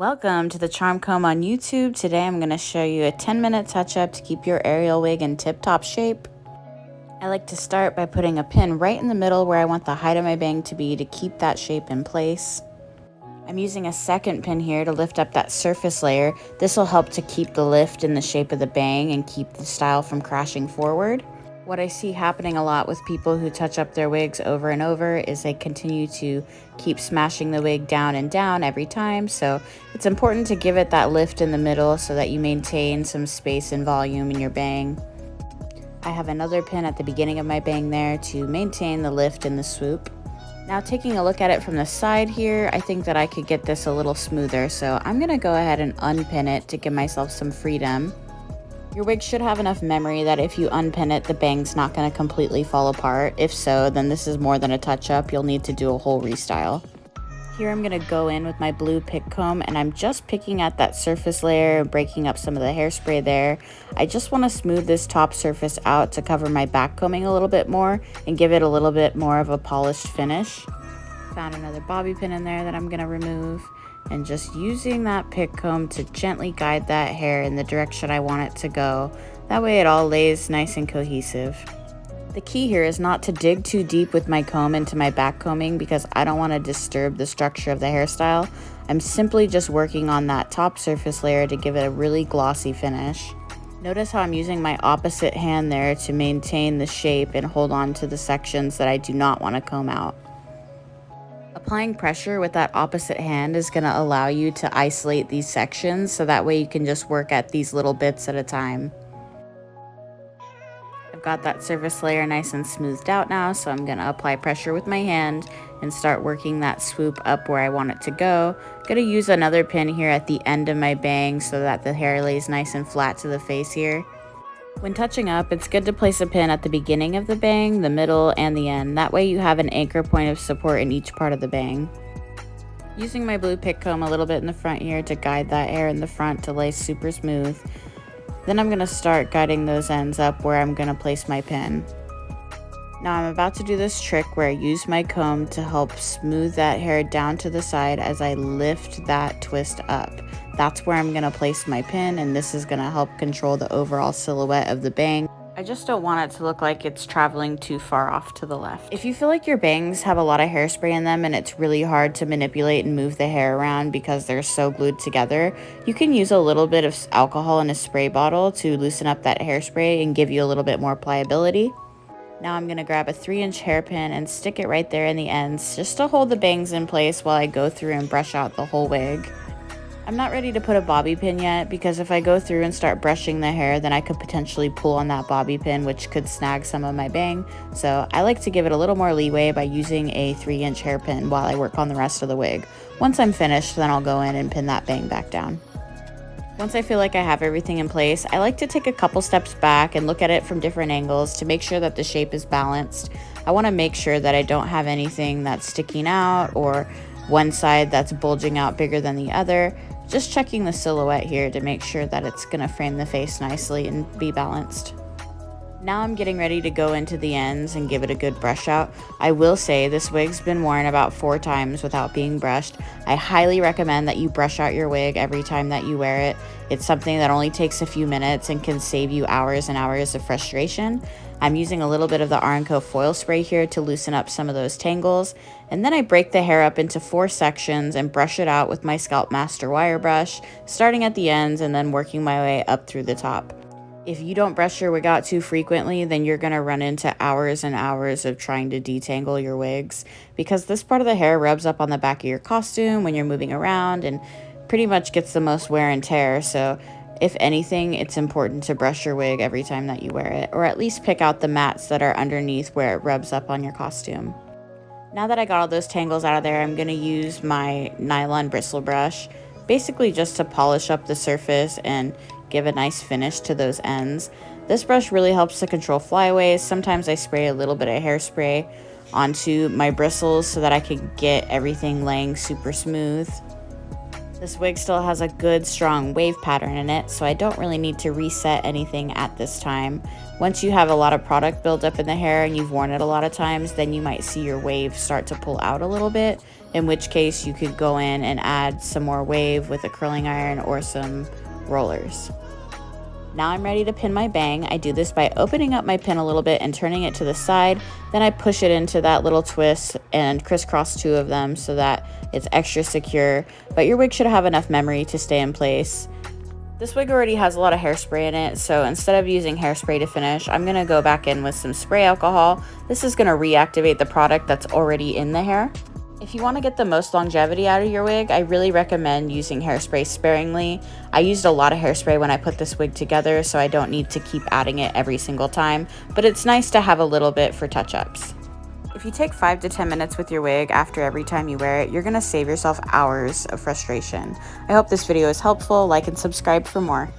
Welcome to the Charm Comb on YouTube. Today I'm going to show you a 10-minute touch-up to keep your Ariel wig in tip-top shape. I like to start by putting a pin right in the middle where I want the height of my bang to be to keep that shape in place. I'm using a second pin here to lift up that surface layer. This will help to keep the lift in the shape of the bang and keep the style from crashing forward. What I see happening a lot with people who touch up their wigs over and over is they continue to keep smashing the wig down and down every time. So it's important to give it that lift in the middle so that you maintain some space and volume in your bang. I have another pin at the beginning of my bang there to maintain the lift and the swoop. Now taking a look at it from the side here, I think that I could get this a little smoother. So I'm gonna go ahead and unpin it to give myself some freedom. Your wig should have enough memory that if you unpin it, the bang's not going to completely fall apart. If so, then this is more than a touch-up. You'll need to do a whole restyle. Here I'm going to go in with my blue pick comb, and I'm just picking at that surface layer and breaking up some of the hairspray there. I just want to smooth this top surface out to cover my back combing a little bit more and give it a little bit more of a polished finish. Found another bobby pin in there that I'm going to remove. And just using that pick comb to gently guide that hair in the direction I want it to go. That way it all lays nice and cohesive. The key here is not to dig too deep with my comb into my back combing because I don't want to disturb the structure of the hairstyle. I'm simply just working on that top surface layer to give it a really glossy finish. Notice how I'm using my opposite hand there to maintain the shape and hold on to the sections that I do not want to comb out. Applying pressure with that opposite hand is going to allow you to isolate these sections so that way you can just work at these little bits at a time. I've got that surface layer nice and smoothed out now, so I'm going to apply pressure with my hand and start working that swoop up where I want it to go. I'm going to use another pin here at the end of my bang so that the hair lays nice and flat to the face here. When touching up, it's good to place a pin at the beginning of the bang, the middle, and the end. That way you have an anchor point of support in each part of the bang. Using my blue pick comb a little bit in the front here to guide that hair in the front to lay super smooth. Then I'm going to start guiding those ends up where I'm going to place my pin. Now I'm about to do this trick where I use my comb to help smooth that hair down to the side as I lift that twist up. That's where I'm going to place my pin, and this is going to help control the overall silhouette of the bang. I just don't want it to look like it's traveling too far off to the left. If you feel like your bangs have a lot of hairspray in them and it's really hard to manipulate and move the hair around because they're so glued together, you can use a little bit of alcohol in a spray bottle to loosen up that hairspray and give you a little bit more pliability. Now I'm going to grab a 3-inch hairpin and stick it right there in the ends just to hold the bangs in place while I go through and brush out the whole wig. I'm not ready to put a bobby pin yet because if I go through and start brushing the hair, then I could potentially pull on that bobby pin, which could snag some of my bang. So I like to give it a little more leeway by using a 3-inch hairpin while I work on the rest of the wig. Once I'm finished, then I'll go in and pin that bang back down. Once I feel like I have everything in place, I like to take a couple steps back and look at it from different angles to make sure that the shape is balanced. I want to make sure that I don't have anything that's sticking out or one side that's bulging out bigger than the other. Just checking the silhouette here to make sure that it's going to frame the face nicely and be balanced. Now I'm getting ready to go into the ends and give it a good brush out. I will say this wig's been worn about 4 times without being brushed. I highly recommend that you brush out your wig every time that you wear it. It's something that only takes a few minutes and can save you hours and hours of frustration. I'm using a little bit of the Ariel foil spray here to loosen up some of those tangles. And then I break the hair up into 4 sections and brush it out with my Scalp Master wire brush, starting at the ends and then working my way up through the top. If you don't brush your wig out too frequently, then you're going to run into hours and hours of trying to detangle your wigs because this part of the hair rubs up on the back of your costume when you're moving around and pretty much gets the most wear and tear. So if anything, it's important to brush your wig every time that you wear it, or at least pick out the mats that are underneath where it rubs up on your costume. Now that I got all those tangles out of there, I'm going to use my nylon bristle brush, basically just to polish up the surface and give a nice finish to those ends. This brush really helps to control flyaways. Sometimes I spray a little bit of hairspray onto my bristles so that I can get everything laying super smooth. This wig still has a good strong wave pattern in it, so I don't really need to reset anything at this time. Once you have a lot of product built up in the hair and you've worn it a lot of times, then you might see your wave start to pull out a little bit, in which case you could go in and add some more wave with a curling iron or some rollers. Now I'm ready to pin my bang. I do this by opening up my pin a little bit and turning it to the side. Then I push it into that little twist and crisscross two of them so that it's extra secure. But your wig should have enough memory to stay in place. This wig already has a lot of hairspray in it, so instead of using hairspray to finish, I'm going to go back in with some spray alcohol. This is going to reactivate the product that's already in the hair. If you want to get the most longevity out of your wig, I really recommend using hairspray sparingly. I used a lot of hairspray when I put this wig together, so I don't need to keep adding it every single time, but it's nice to have a little bit for touch-ups. If you take 5 to 10 minutes with your wig after every time you wear it, you're going to save yourself hours of frustration. I hope this video is helpful. Like and subscribe for more.